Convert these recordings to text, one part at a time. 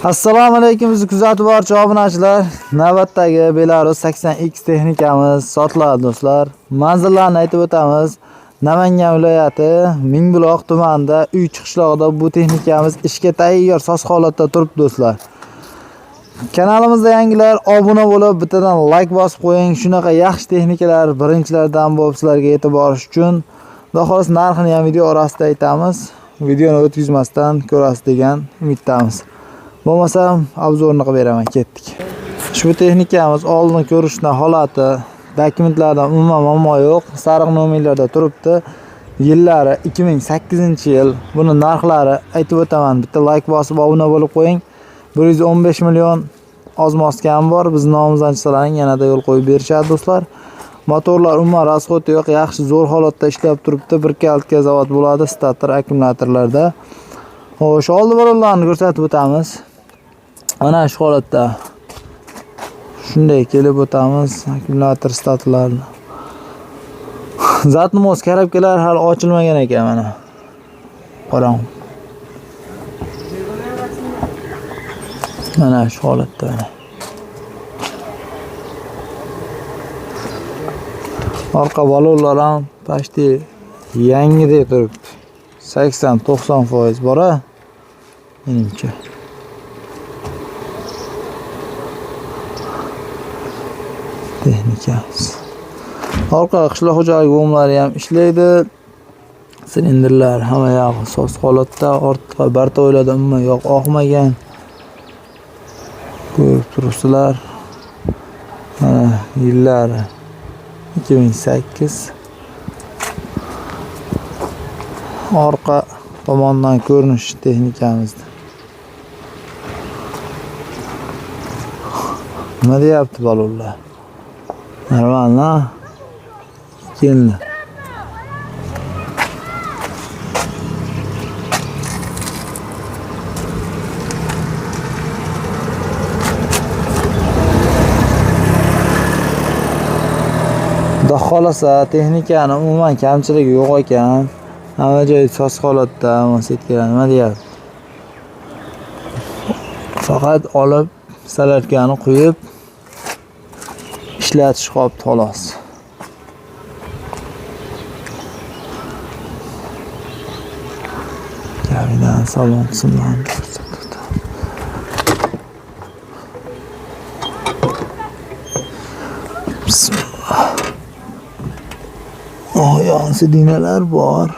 Assalomu alaykum, bizni kuzatib boruvchi obunachilar. Navbatdagi Belarus 80X texnikamiz sotiladi do'stlar. Manzillarni aytib o'tamiz. Namangan viloyati Mingbuloq tumanida Uychi qishlog'ida bu texnikamiz ishga tayyor soz holatda turibdi do'stlar. Kanalimizda yangilar obuna bo'lib, bittadan like bosib qo'ying. Shunaqa yaxshi texnikalar birinchilardan bo'lib sizlarga yetib borish uchun. Xudo xolos narxini ham video orasida aytamiz. Videoni o'tkazmasdan ko'rasiz degan umiddamiz. Bo'lmasam obzorni qilib beraman, ketdik. Shu texnikamiz oldin ko'rishdan holati, dokumentlardan umuman muammo yo'q. Sariq nomerlarda turibdi. Yillari 2008-yil. Buni narxlari aytib o'taman. Bitta like bosib obuna bo'lib qo'ying. 115 million oz-moz kam bor. Biz nomimizdan chiqsalaring yanada yo'l qo'yib berishadi do'stlar. Motorlar umuman rasxoti yo'q, yaxshi zo'r holatda ishlab turibdi. Bir kaltka zavod bo'ladi stator akkumulyatorlarda. Xo'sh, oldi balonlarni ko'rsatib o'tamiz. Mana shu holatda shunday kelib o'tamiz akkumulyator statorlarni. Zatmos karabkalar hali ochilmagan ekan mana. Qarang. Mana shu holatda. Orqa balonlar ham pashti yangidek turibdi. 80-90% bor-a? Menimcha. Texnikamiz. Orqa qishloq xo'jaligi bo'mlari ham ishlaydi. Silindrlar hamma yog'i soz holatda, ortqa bartoylarda umuman yo'q oqmagan. Ko'rib turibsizlar. Yillari 2008. Orqa tomondan ko'rinish texnikamizda. Nima deyapti balonlar? Normalna. Keldi. Xudo xolasa texnikani umuman kamchiligi yo'q ekan. Hamma joy soz holatda, mosetga nima deyapti? Faqat olib salarkani qo'yib ishlatish qolibdi xolos. Kavidan salon qismlarini ko'rsatdi. Bismillah. Yo'nsi dinalar bor.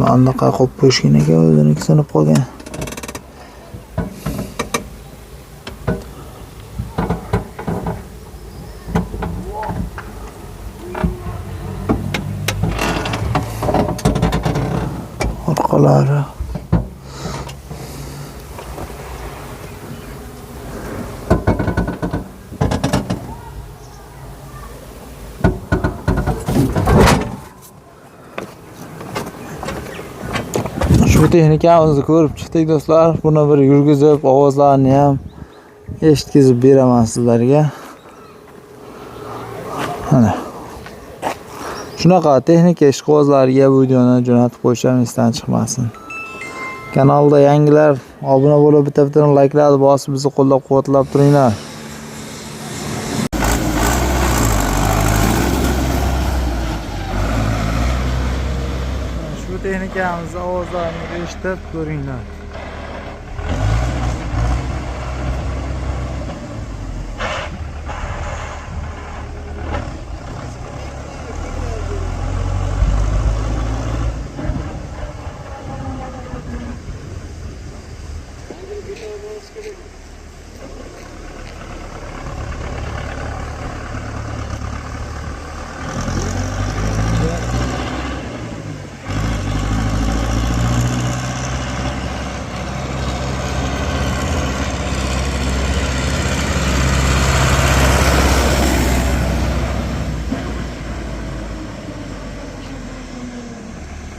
Anaqa qo'yib qo'yishgan ekan, o'zini sinib qolgan. Orqalari bu texnikamizni ko'rib chiqdik do'stlar. Buni bir yurgizib, ovozlarni ham eshitkizib beraman sizlarga. Mana. Shunaqa texnika ishqibozlariga bu videoni jo'natib qo'yishim esdan chiqmasin. Kanalda yangilar obuna bo'lib, bitta-bittadan like'larni bosib, bizni qo'llab-quvvatlab turinglar. Texnikamizni ovozlarini eshitib ko'ringlar.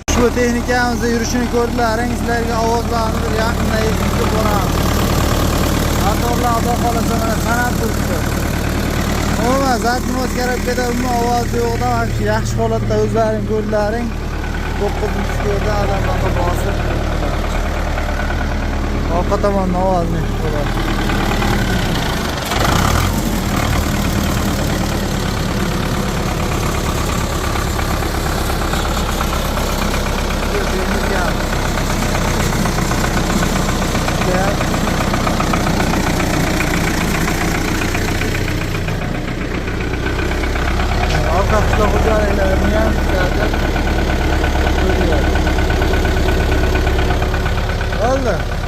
Ushbu texnikamizda yurishini ko'rdilaring, sizlarga ovozlarni bir yaqindan yetkazib boramiz. Motorlar xudo xolasa mana sanab turibdi. Umuman zaten karobkada umuman ovoz yo'qdan ham yaxshi holatda o'zlaring ko'rlaring. 9-da odamlarga bosib. Orqa tomondan ovozni eshitib Orqa qishloq xo'jaliklarini ham zaten ko'ryapti. Oldu.